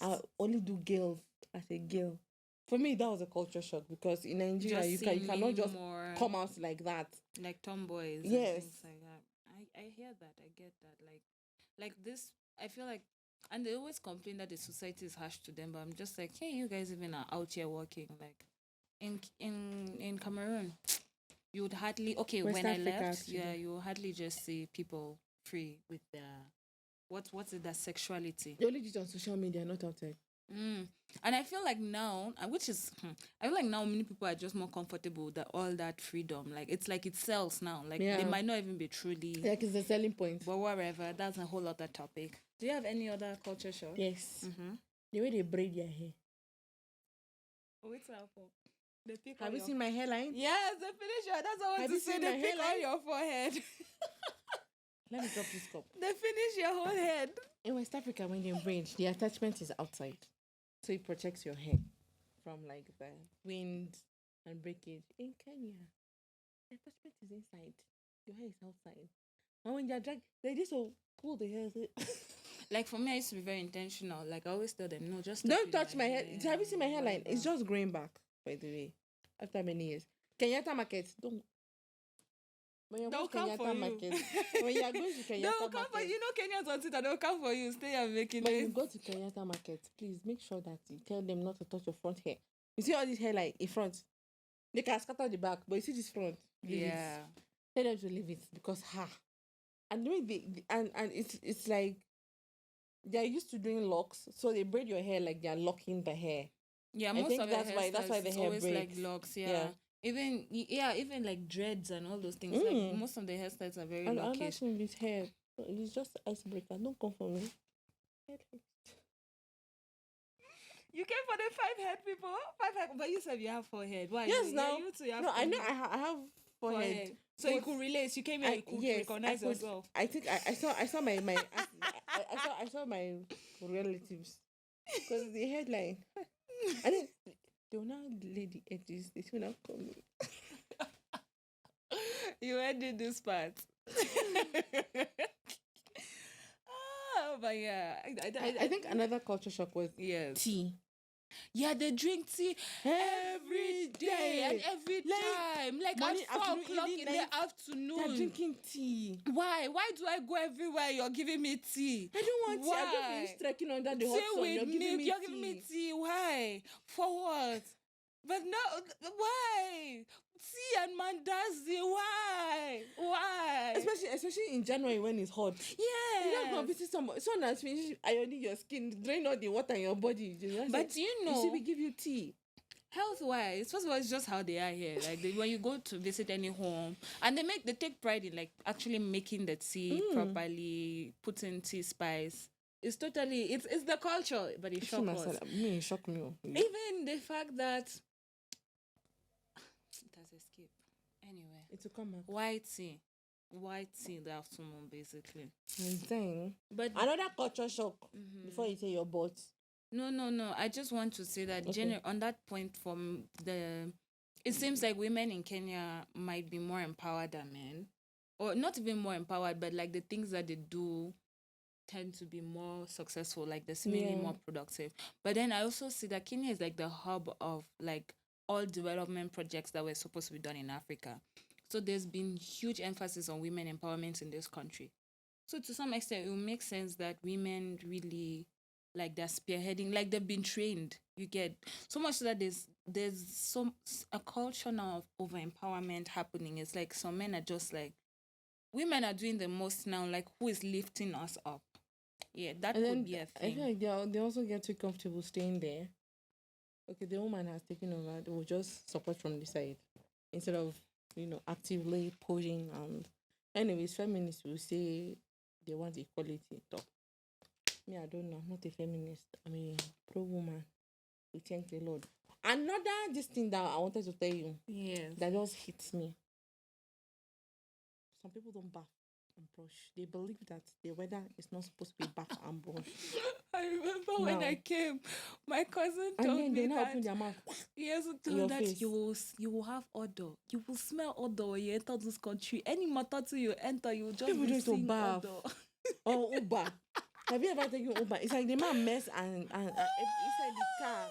I only do girls as a girl. For me, that was a culture shock because in Nigeria, Just you cannot seeming just more come out like that. like tomboys and Yes. things like that. I hear that. I get that. Like this. I feel like, and they always complain that the society is harsh to them. But I'm just like, hey, you guys even are out here working. Like in Cameroon, you would hardly West when I Africa, left, actually. yeah, you will hardly just see people free with their what's it, that sexuality. They only do it on social media, not outside. And I feel like now, which is, I feel like now many people are just more comfortable with all that freedom. Like it's like it sells now. Like Yeah. they might not even be truly, Like it's a selling point. but whatever. That's a whole other topic. Do you have any other culture shock? Yes. Mm-hmm. The way they braid their hair. What's up? They pick Have on you your- seen my hairline? Yes, they finish your. That's what I want Have to you say. seen They my pick on hairline? your forehead. Let me drop this cup. They finish your whole head. In West Africa, when they braid, the attachment is outside. So it protects your hair from like the wind and breakage. In Kenya, the attachment is inside. Your hair is outside. And when you're dragged, they just so pull the hair. Like for me, I used to be very intentional. Like I always tell them, no, just stop Don't with touch my hair. Have you seen my hairline? whatever. It's just growing back, by the way. After many years. Kenyatta Market, don't. When you're They'll going to come for Kenyatta you. Market, when you're going to Kenyatta They'll come Market, for you. Know Kenyans on Twitter. They'll come for you. Stay and making when you it. go to Kenyatta Market, please make sure that you tell them not to touch your front hair. You see all this hairline in front? They can scatter the back, but you see this front? Leave it. Yeah. Tell them to leave it because and the way and it's like they're used to doing locks, so they braid your hair like they're locking the hair. Yeah, I most think of that's the why the hairstyles, it's hair always like breaks. locks. Yeah. Yeah. Even like dreads and all those things. Like Mm. most of the hairstyles are very And another lockish. thing with hair, it's just icebreaker. Don't come for me. You came for the 5 head people. 5 head, but you said you have 4 head. Why? Yes, you, now. you too. You have No, I know 4 I have forehead. So you but could relate. You came here. You could recognize I could. yourself. I think I saw my I saw my relatives because the headline. I think they will now lay the edges. They will now come. You ended this part. But yeah, I think another culture shock was yes. tea. Yeah, they drink tea every day and every time. Like morning, at 4 afternoon, o'clock evening, in the night, afternoon. They're drinking tea. Why? Why do I go everywhere? You're giving me tea. I don't want tea. I'm just Why? finished trekking under the hot Tea sun. with You're giving milk. me You're tea. giving me tea. Why? For what? But no, why? Tea and mandazi. Why? Why? Especially in January when it's hot. You don't go Yeah. visit someone that's finished ironing your skin, drain all the water in your body. But you you know, see, we give you tea. health wise, first of all, it's just how they are here. Like when you go to visit any home, and they take pride in like actually making the tea properly, putting tea spice. It's totally it's the culture, but it shocks us. Me, shock me. Even the fact that it has escaped. Anyway, It will come back. white tea in the afternoon, basically. And then But another culture shock before you say your butt. no. I just want to say that Okay. on that point, it seems like women in Kenya might be more empowered than men, or not even more empowered, but like the things that they do tend to be more successful, like they're seemingly Yeah. more productive. But then I also see that Kenya is like the hub of like all development projects that were supposed to be done in Africa. So there's been huge emphasis on women empowerment in this country. So to some extent, it will make sense that women really like they're spearheading, like they've been trained. You get so much so that there's a culture now of over empowerment happening. It's like some men are just like women are doing the most now. Like who is lifting us up? Yeah, that And would then be a I thing. feel like they also get too comfortable staying there. Okay, the woman has taken over. They will just support from the side instead of actively pushing. And anyways, feminists will say they want equality. Talk. Me, I don't know. I'm not a feminist. I'm a pro woman. We thank the Lord. Another this thing that I wanted to tell you Yes. that just hits me. Some people don't bath and brush. They believe that the weather is not supposed to be bath and brush. I remember when Now. I came, my cousin And told then me they now that open their mouth. he also your told that face. you will have odor. You will smell odor when you enter this country. Any matatu you enter, you will just People be need to seeing bath. odor. Or Uber. Have you ever taken Uber? It's like the man mess and inside the car.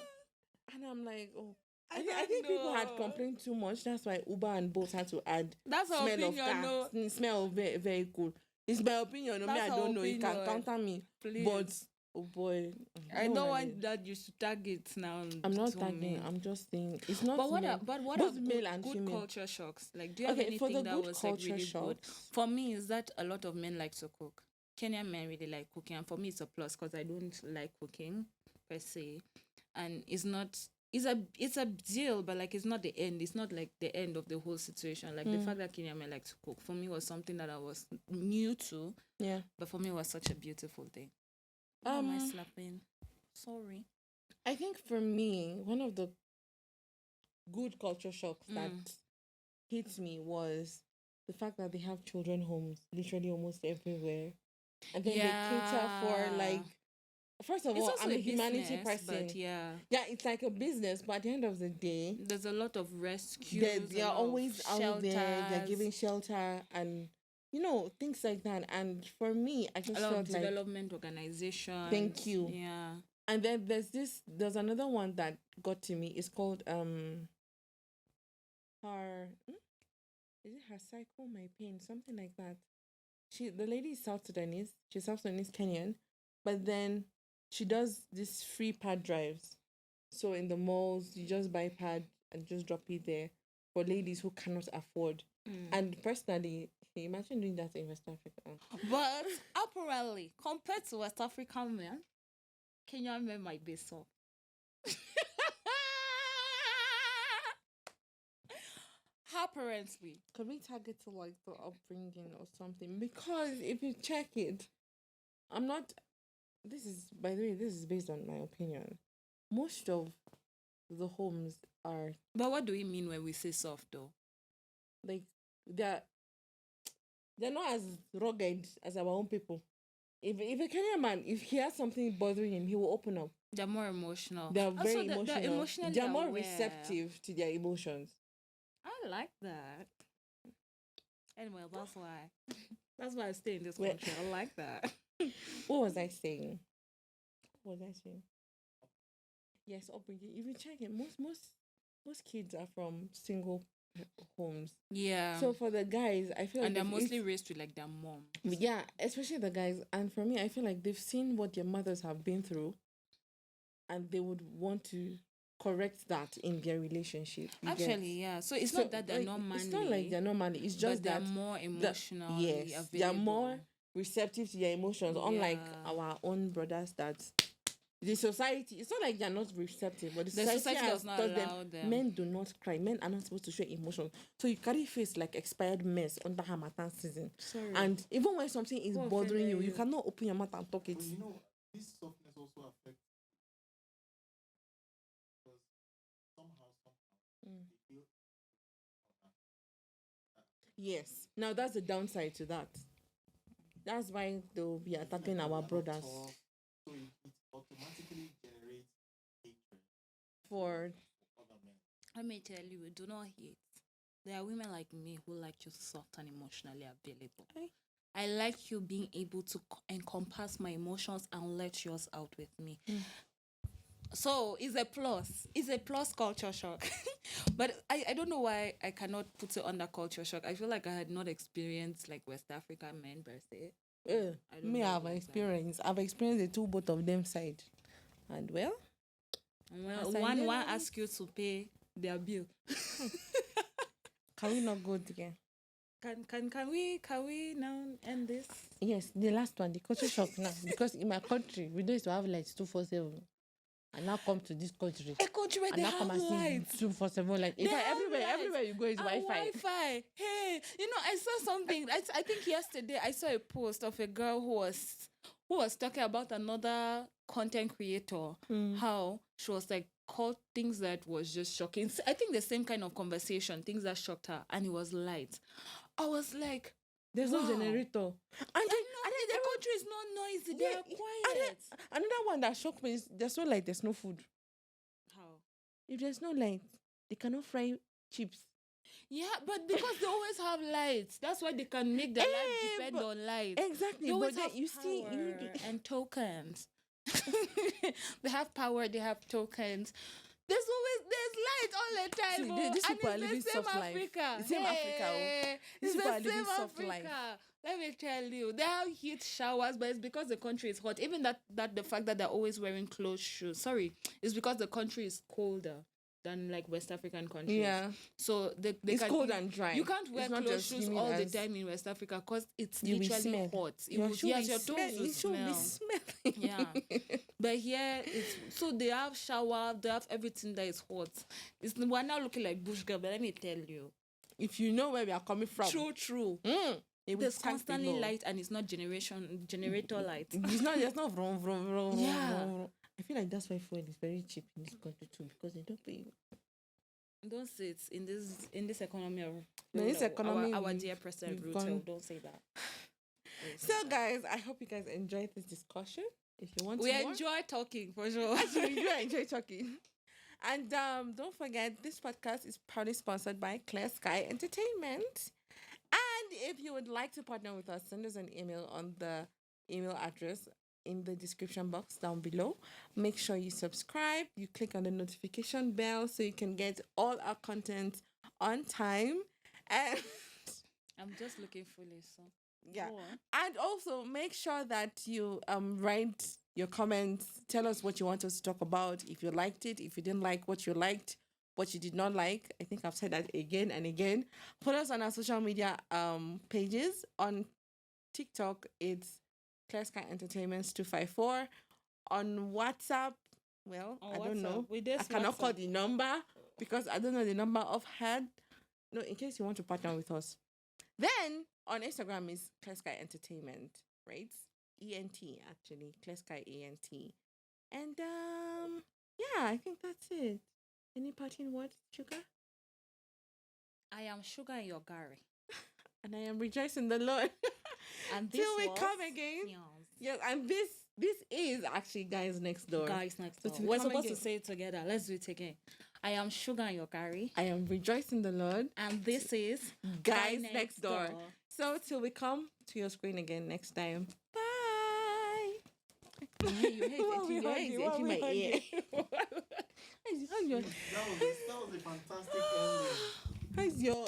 And I'm like, oh. I think people had complained too much. That's why Uber and Bolt had to add That's our smell of opinion, car, no. smell of vehicle. It's my opinion. No, me, That's I our don't know. You can opinion. counter me. Please. But, oh boy. I no don't one want that you should tag it now. I'm not to tagging. me. I'm just saying. It's not But what male. are, but what both are male good, and good female. culture shocks? Like, do you have Okay, for anything the that good was like culture really good? shocks. For me, is that a lot of men like to cook. Kenyan men really like cooking, and for me, it's a plus because I don't like cooking per se, and it's a deal, but like it's not the end. It's not like the end of the whole situation. Like the fact that Kenyan men like to cook for me was something that I was new to. Yeah. But for me, it was such a beautiful thing. Why am I slapping? Sorry. I think for me, one of the good culture shocks that hit me was the fact that they have children homes literally almost everywhere. And then they cater for like, first of It's all, also I'm a a humanity business, person. but yeah, it's like a business, but at the end of the day, there's a lot of rescues. they a are lot of always out there, they're shelters, giving shelter and things like that. And for me, I just a lot of felt like, development organizations. thank you. Yeah. And then there's another one that got to me. It's called her is it her cycle my pain, something like that. The lady is South Sudanese. She's South Sudanese Kenyan, but then she does these free pad drives. So in the malls, you just buy pad and just drop it there for ladies who cannot afford. And personally, imagine doing that in West Africa. But apparently, compared to West African men, Kenyan men might be soft. Apparently. Could we target to like the upbringing or something? Because if you check it, I'm not. This is, by the way, this is based on my opinion. Most of the homes are But what do we mean when we say soft, though? like they're not as rugged as our own people. If a Kenyan man, if he has something bothering him, he will open up. They're more emotional. They're Also, very emotional. They're emotionally They're more aware. receptive to their emotions. I like that. Anyway, that's why. That's why I stay in this Well- country. I like that. What was I saying? Yes, upbringing. If you check it, most kids are from single homes. Yeah. So for the guys, I feel like and they're if mostly it's- raised with like their mom. yeah, especially the guys. And for me, I feel like they've seen what their mothers have been through, and they would want to correct that in their relationship. You get? Actually, yeah. So it's not that they're like, not manly. It's not like they're not manly. It's just but they're that more emotional. yes, they're more receptive to their emotions, unlike Yeah. our own brothers that the society, it's not like they're not receptive, but the The society, society has does not taught allow them. men do not cry. Men are not supposed to show emotion. So you carry face like expired mess under Hamatan season. Sorry. And even when something is What bothering you, offended you you? cannot open your mouth and talk it. But this softness also affects because somehow Mm. they feel Yes. Now that's the downside to that. That's why they'll be attacking our brothers so it automatically generates hatred for for other men. Let me tell you, do not hate. There are women like me who like you soft and emotionally available. Okay. I like you being able to encompass my emotions and let yours out with me. So it's a plus. It's a plus culture shock. But I don't know why I cannot put it under culture shock. I feel like I had not experienced like West African men per se. I don't me, know I've about that. experienced. I've experienced the two both of them side, and well, Well, As I one hear one that- asks you to pay their bill. can we not go together? Can we now end this? Yes, the last one, the culture shock now, because in my country we used to have lights 247, and now come to this country. A country where And they now come have and see lights. 247 like in They fact, have everywhere lights you go is And Wi-Fi. Wi-Fi. Hey, I saw something. I think yesterday I saw a post of a girl who was talking about another content creator. How she was like called things that was just shocking. I think the same kind of conversation, things that shocked her, and it was light. I was like, There's wow. no generator. And And the country is not noisy. They Yeah, are and quiet. another one that shocked me is there's no light, there's no food. How? If there's no light, they cannot fry chips. Yeah, but because they always have lights, that's why they can make their life Eh, depend but- on light. Exactly, They but always then have you see, power and tokens. They have power, they have tokens. There's light all the time. See, Oh, these and people are it's living the same soft life. Africa. The same Africa, oh. Hey, These it's people are the living same soft life. Africa. Let me tell you, they have heat showers, but it's because the country is hot. Even that the fact that they're always wearing closed shoes. Sorry, it's because the country is colder than like West African countries. Yeah. So they It's can, cold and dry. You can't wear It's not closed just shoes humid all the as- time in West Africa because it's You will literally smell. hot. It Your will, shoe yes, will your smell. toes will Your shoe will smell. smell. Yeah. But here it's so they have shower, they have everything that is hot. We're now looking like bush girl, but let me tell you. If you know where we are coming from. True. It will There's thank the constantly Lord. light and it's not generator light. There's not vroom, vroom, vroom, Yeah. vroom, vroom. I feel like that's why fuel is very cheap in this country too, because they don't pay. Don't say it in this economy of this economy our we've- dear president we've Ruto. gone- Don't say that. So guys, I hope you guys enjoyed this discussion. If you want We to more, enjoy talking for sure. actually, we do enjoy talking. And don't forget, this podcast is proudly sponsored by Clear Sky Entertainment. And if you would like to partner with us, send us an email on the email address in the description box down below. Make sure you subscribe. You click on the notification bell so you can get all our content on time. And I'm just looking foolish. So yeah. go on. And also make sure that you write your comments. Tell us what you want us to talk about. If you liked it, if you didn't like what you liked, what you did not like. I think I've said that again and again. Follow us on our social media pages. On TikTok, it's Clear Sky Entertainments 254. On WhatsApp, well, On I don't WhatsApp, know. with this I cannot call WhatsApp. the number because I don't know the number offhand. No, in case you want to partner with us. Then on Instagram is Clear Sky Entertainment, right? ENT actually, Clear Sky ENT. And yeah, I think that's it. Any parting words, Sugar? I am sugar in your Gary. And I am rejoicing the Lord. And this Till we was- come again. Yes. Yes, and this is actually Guys Next Door. Guys next So door. till we We're come supposed again. to say it together. Let's do it again. I am sugar in your Gary. I am rejoicing the Lord. And this is Guys Next Door. So till we come to your screen again next time. Bye. You hate itching my ear. How's your That was a fantastic ending. how's your